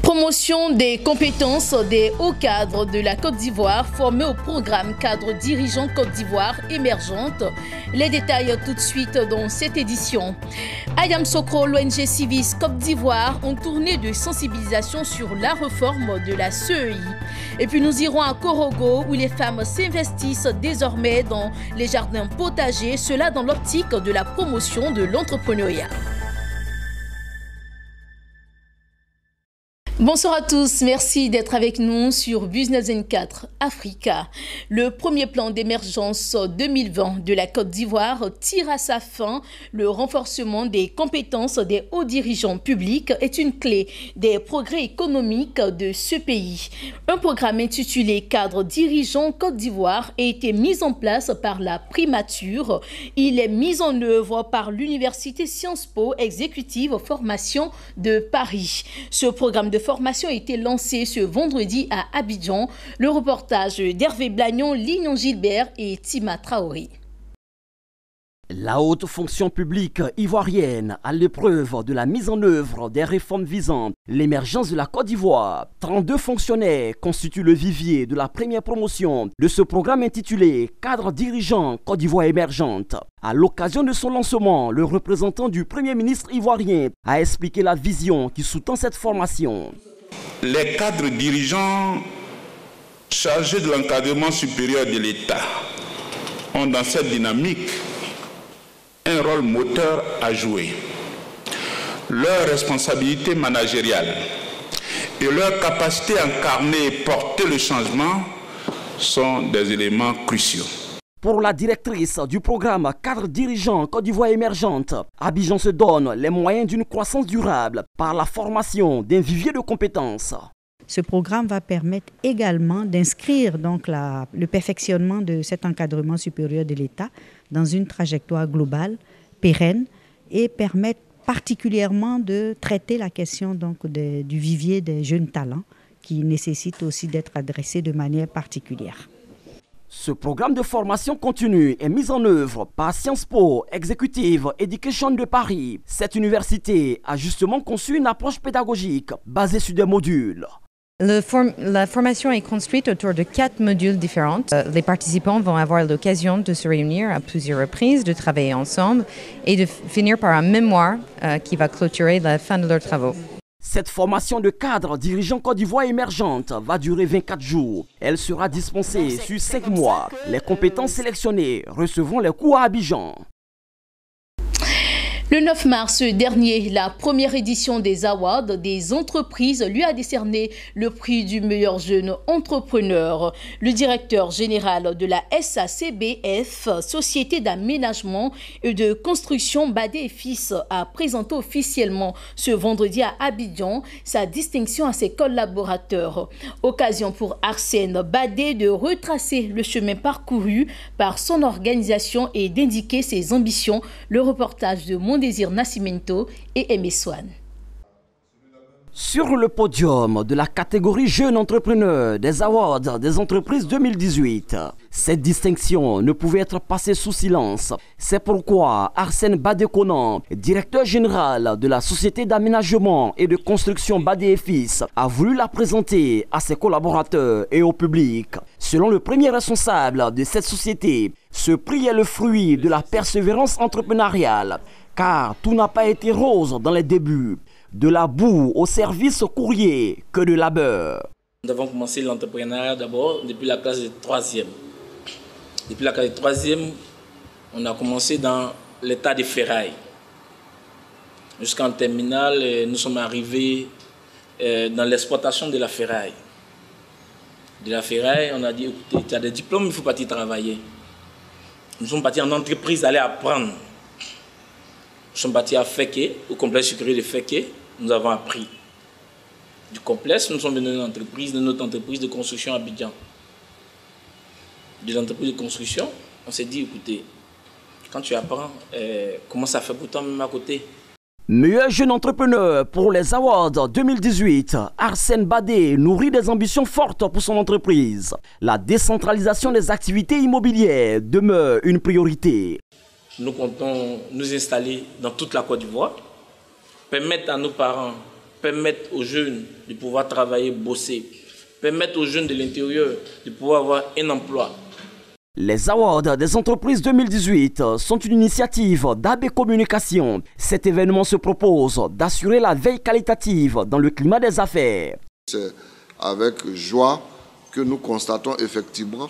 Promotion des compétences des hauts cadres de la Côte d'Ivoire formés au programme cadre dirigeant Côte d'Ivoire émergente. Les détails tout de suite dans cette édition. Ayam Sokro, l'ONG Civis Côte d'Ivoire ont tourné de sensibilisation sur la réforme de la CEI. Et puis nous irons à Korogo où les femmes s'investissent désormais dans les jardins potagers, cela dans l'optique de la promotion de l'entrepreneuriat. Bonsoir à tous, merci d'être avec nous sur Business 24 Africa. Le premier plan d'émergence 2020 de la Côte d'Ivoire tire à sa fin. Le renforcement des compétences des hauts dirigeants publics est une clé des progrès économiques de ce pays. Un programme intitulé Cadre dirigeant Côte d'Ivoire a été mis en place par la primature. Il est mis en œuvre par l'Université Sciences Po Executive Formation de Paris. Ce programme de formation a été lancé ce vendredi à Abidjan. Le reportage d'Hervé Blagnon, Lignon Gilbert et Tima Traoré. La haute fonction publique ivoirienne à l'épreuve de la mise en œuvre des réformes visant l'émergence de la Côte d'Ivoire. 32 fonctionnaires constituent le vivier de la première promotion de ce programme intitulé Cadre dirigeant Côte d'Ivoire émergente. À l'occasion de son lancement, le représentant du Premier ministre ivoirien a expliqué la vision qui sous-tend cette formation. Les cadres dirigeants chargés de l'encadrement supérieur de l'État ont dans cette dynamique un rôle moteur à jouer. Leur responsabilité managériale et leur capacité à incarner et porter le changement sont des éléments cruciaux. Pour la directrice du programme Cadre dirigeant Côte d'Ivoire émergente, Abidjan se donne les moyens d'une croissance durable par la formation d'un vivier de compétences. Ce programme va permettre également d'inscrire donc le perfectionnement de cet encadrement supérieur de l'État dans une trajectoire globale, pérenne, et permettre particulièrement de traiter la question donc du vivier des jeunes talents qui nécessite aussi d'être adressé de manière particulière. Ce programme de formation continue est mis en œuvre par Sciences Po Executive Education de Paris. Cette université a justement conçu une approche pédagogique basée sur des modules. La formation est construite autour de 4 modules différents. Les participants vont avoir l'occasion de se réunir à plusieurs reprises, de travailler ensemble et de finir par un mémoire qui va clôturer la fin de leurs travaux. Cette formation de cadre dirigeant Côte d'Ivoire émergente va durer 24 jours. Elle sera dispensée sur 5 mois. Les compétences sélectionnées recevront les cours à Abidjan. Le 9 mars dernier, la première édition des Awards des entreprises lui a décerné le prix du meilleur jeune entrepreneur. Le directeur général de la SACBF, Société d'aménagement et de construction Badé et Fils, a présenté officiellement ce vendredi à Abidjan sa distinction à ses collaborateurs. Occasion pour Arsène Badé de retracer le chemin parcouru par son organisation et d'indiquer ses ambitions. Le reportage de Désir Nascimento et Aimé Swan. Sur le podium de la catégorie Jeune Entrepreneur des Awards des entreprises 2018, cette distinction ne pouvait être passée sous silence. C'est pourquoi Arsène Badé-Conan, directeur général de la Société d'aménagement et de construction Badé et Fils, a voulu la présenter à ses collaborateurs et au public. Selon le premier responsable de cette société, ce prix est le fruit de la persévérance entrepreneuriale, car tout n'a pas été rose dans les débuts. De la boue au service courrier que de labeur. Nous avons commencé l'entrepreneuriat d'abord depuis la classe de 3e. Depuis la classe de 3e, on a commencé dans l'état des ferrailles. Jusqu'en terminale, nous sommes arrivés dans l'exploitation de la ferraille. De la ferraille, on a dit, écoutez, tu as des diplômes, il faut partir travailler. Nous sommes partis en entreprise aller apprendre. Nous sommes partis à Féké, au complexe supérieur de Féké. Nous avons appris. Du complexe, nous sommes venus de notre entreprise de construction à Abidjan. De l'entreprise de construction, on s'est dit, écoutez, quand tu apprends comment ça fait pour toi-même à côté. Meilleur jeune entrepreneur pour les Awards 2018, Arsène Badé nourrit des ambitions fortes pour son entreprise. La décentralisation des activités immobilières demeure une priorité. Nous comptons nous installer dans toute la Côte d'Ivoire, permettre à nos parents, permettre aux jeunes de pouvoir travailler, bosser, permettre aux jeunes de l'intérieur de pouvoir avoir un emploi. Les Awards des entreprises 2018 sont une initiative d'AB Communication. Cet événement se propose d'assurer la veille qualitative dans le climat des affaires. C'est avec joie que nous constatons effectivement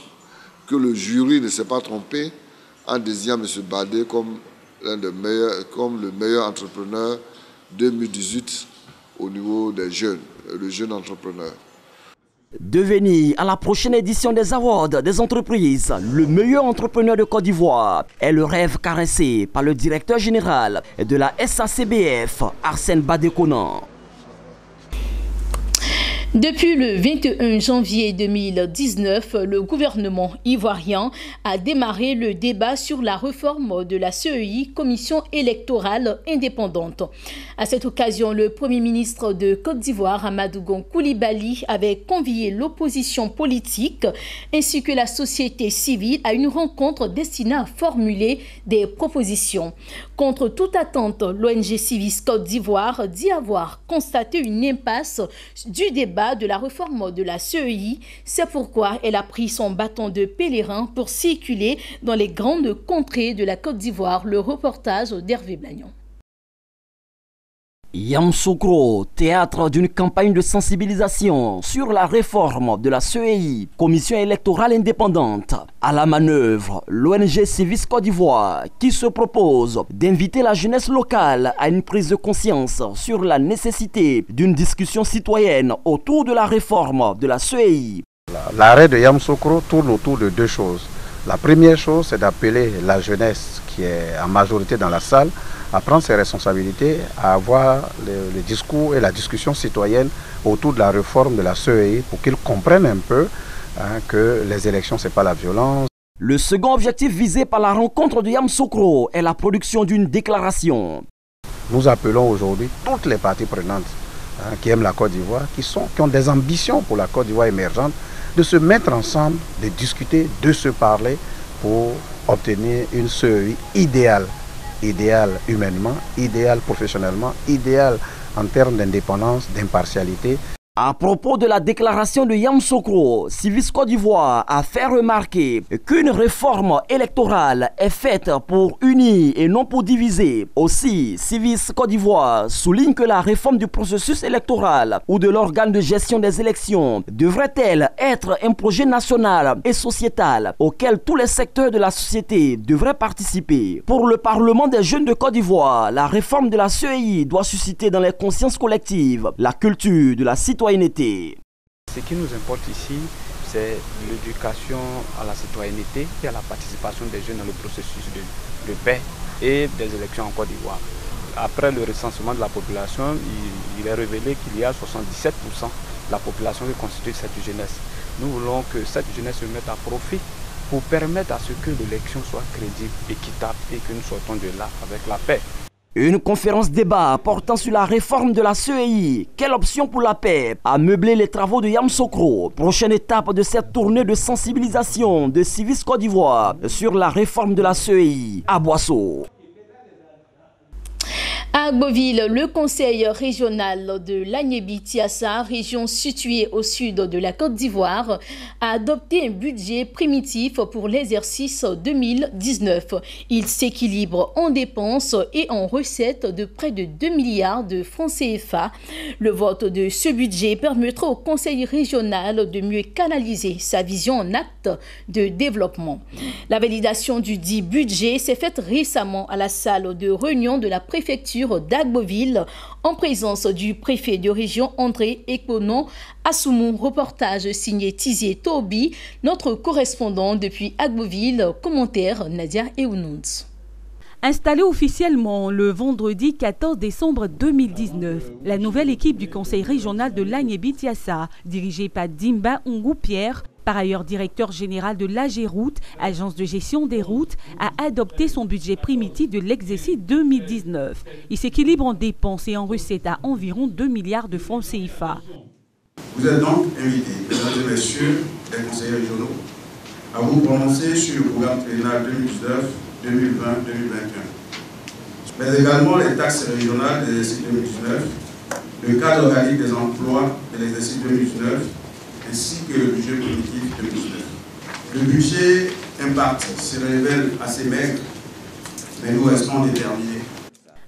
que le jury ne s'est pas trompé en désignant M. Badé comme le meilleur entrepreneur 2018 au niveau des jeunes, le jeune entrepreneur. Devenir à la prochaine édition des Awards des entreprises le meilleur entrepreneur de Côte d'Ivoire est le rêve caressé par le directeur général de la SACBF, Arsène Badé Conan. Depuis le 21 janvier 2019, le gouvernement ivoirien a démarré le débat sur la réforme de la CEI, Commission électorale indépendante. À cette occasion, le Premier ministre de Côte d'Ivoire, Amadou Gon Coulibaly, avait convié l'opposition politique ainsi que la société civile à une rencontre destinée à formuler des propositions. Contre toute attente, l'ONG Civis Côte d'Ivoire dit avoir constaté une impasse du débat de la réforme de la CEI. C'est pourquoi elle a pris son bâton de pèlerin pour circuler dans les grandes contrées de la Côte d'Ivoire. Le reportage d'Hervé Blagnon. Yamoussoukro, théâtre d'une campagne de sensibilisation sur la réforme de la CEI, Commission électorale indépendante. À la manœuvre, l'ONG Civis Côte d'Ivoire qui se propose d'inviter la jeunesse locale à une prise de conscience sur la nécessité d'une discussion citoyenne autour de la réforme de la CEI. L'arrêt de Yamoussoukro tourne autour de deux choses. La première chose, c'est d'appeler la jeunesse qui est en majorité dans la salle à prendre ses responsabilités, à avoir le discours et la discussion citoyenne autour de la réforme de la CEI pour qu'ils comprennent un peu que les élections, ce n'est pas la violence. Le second objectif visé par la rencontre de Yamoussoukro est la production d'une déclaration. Nous appelons aujourd'hui toutes les parties prenantes qui aiment la Côte d'Ivoire, qui ont des ambitions pour la Côte d'Ivoire émergente, de se mettre ensemble, de discuter, de se parler pour obtenir une CEI idéale. Idéal humainement, idéal professionnellement, idéal en termes d'indépendance, d'impartialité. À propos de la déclaration de Yamoussoukro, Civis Côte d'Ivoire a fait remarquer qu'une réforme électorale est faite pour unir et non pour diviser. Aussi, Civis Côte d'Ivoire souligne que la réforme du processus électoral ou de l'organe de gestion des élections devrait-elle être un projet national et sociétal auquel tous les secteurs de la société devraient participer. Pour le Parlement des jeunes de Côte d'Ivoire, la réforme de la CEI doit susciter dans les consciences collectives la culture de la citoyenneté. Ce qui nous importe ici, c'est l'éducation à la citoyenneté et à la participation des jeunes dans le processus de paix et des élections en Côte d'Ivoire. Après le recensement de la population, il est révélé qu'il y a 77% de la population qui constitue cette jeunesse. Nous voulons que cette jeunesse se mette à profit pour permettre à ce que l'élection soit crédible, équitable et que nous sortons de là avec la paix. Une conférence débat portant sur la réforme de la CEI, quelle option pour la paix, a meublé les travaux de Yamoussoukro. Prochaine étape de cette tournée de sensibilisation de Civis Côte d'Ivoire sur la réforme de la CEI à Boisseau. À Agboville, le conseil régional de l'Agnébi-Tiassa, région située au sud de la Côte d'Ivoire, a adopté un budget primitif pour l'exercice 2019. Il s'équilibre en dépenses et en recettes de près de 2 milliards de francs CFA. Le vote de ce budget permettra au conseil régional de mieux canaliser sa vision en acte de développement. La validation du dit budget s'est faite récemment à la salle de réunion de la préfecture d'Agboville en présence du préfet de région André Ekonon Assoumou. Reportage signé Tizier Tobi, notre correspondant depuis Agboville. Commentaire Nadia Eunouns. Installée officiellement le vendredi 14 décembre 2019, la nouvelle équipe du conseil régional de l'Agnébi-Tiassa, dirigée par Dimba Ongou Pierre, par ailleurs directeur général de l'AGERoute, agence de gestion des routes, a adopté son budget primitif de l'exercice 2019. Il s'équilibre en dépenses et en recettes à environ 2 milliards de francs CFA. Vous êtes donc invités, mesdames et messieurs les conseillers régionaux, à vous prononcer sur le programme triennal 2019, 2020, 2021. Mais également les taxes régionales de l'exercice 2019, le cadre organique des emplois de l'exercice 2019, ainsi que le budget primitif 2019. Le budget impact se révèle assez maigre, mais nous restons déterminés.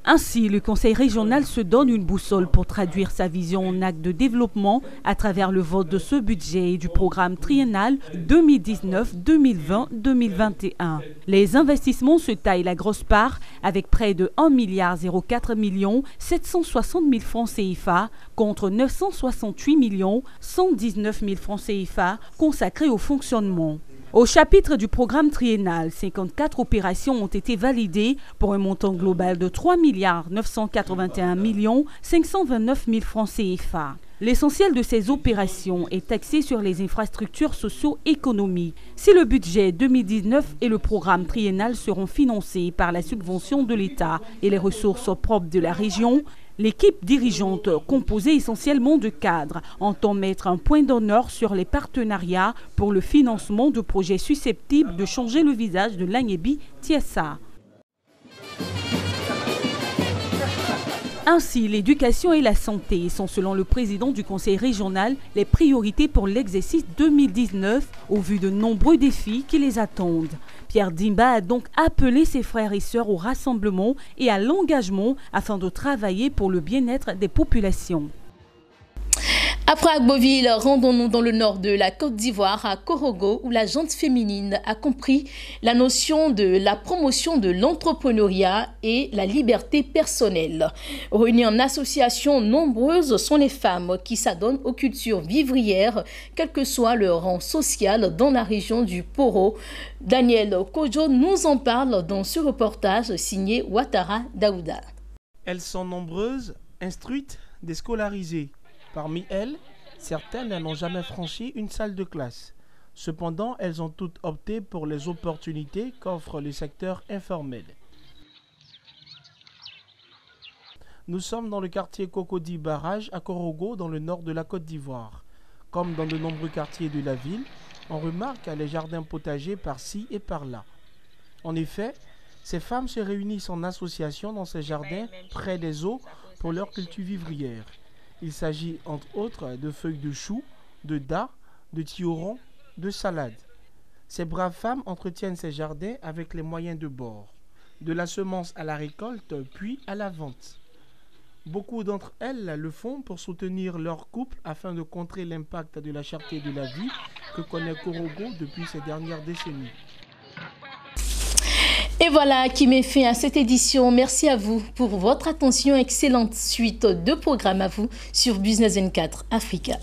Ainsi, le Conseil régional se donne une boussole pour traduire sa vision en acte de développement à travers le vote de ce budget et du programme triennal 2019-2020-2021. Les investissements se taillent la grosse part avec près de 1,04 milliard 760 000 francs CFA contre 968 119 000 francs CFA consacrés au fonctionnement. Au chapitre du programme triennal, 54 opérations ont été validées pour un montant global de 3 981 529 000 francs CFA. L'essentiel de ces opérations est axé sur les infrastructures socio-économiques. Si le budget 2019 et le programme triennal seront financés par la subvention de l'État et les ressources propres de la région, l'équipe dirigeante, composée essentiellement de cadres, entend mettre un point d'honneur sur les partenariats pour le financement de projets susceptibles de changer le visage de l'Agnébi-Tiessa. Ainsi, l'éducation et la santé sont, selon le président du Conseil régional, les priorités pour l'exercice 2019 au vu de nombreux défis qui les attendent. Pierre Dimba a donc appelé ses frères et sœurs au rassemblement et à l'engagement afin de travailler pour le bien-être des populations. Après Agboville, rendons-nous dans le nord de la Côte d'Ivoire, à Korogo, où la gente féminine a compris la notion de la promotion de l'entrepreneuriat et la liberté personnelle. Réunies en association, nombreuses sont les femmes qui s'adonnent aux cultures vivrières, quel que soit leur rang social dans la région du Poro. Daniel Kojo nous en parle dans ce reportage signé Ouattara Daouda. Elles sont nombreuses, instruites, déscolarisées. Parmi elles, certaines n'ont jamais franchi une salle de classe. Cependant, elles ont toutes opté pour les opportunités qu'offre le secteur informel. Nous sommes dans le quartier Cocody Barrage à Korogo, dans le nord de la Côte d'Ivoire. Comme dans de nombreux quartiers de la ville, on remarque les jardins potagers par-ci et par-là. En effet, ces femmes se réunissent en association dans ces jardins près des eaux pour leur culture vivrière. Il s'agit entre autres de feuilles de chou, de dard, de tioron, de salade. Ces braves femmes entretiennent ces jardins avec les moyens de bord, de la semence à la récolte puis à la vente. Beaucoup d'entre elles le font pour soutenir leur couple afin de contrer l'impact de la cherté de la vie que connaît Korogo depuis ces dernières décennies. Et voilà qui met fin à cette édition. Merci à vous pour votre attention. Excellente suite de programmes à vous sur Business N4 Africa.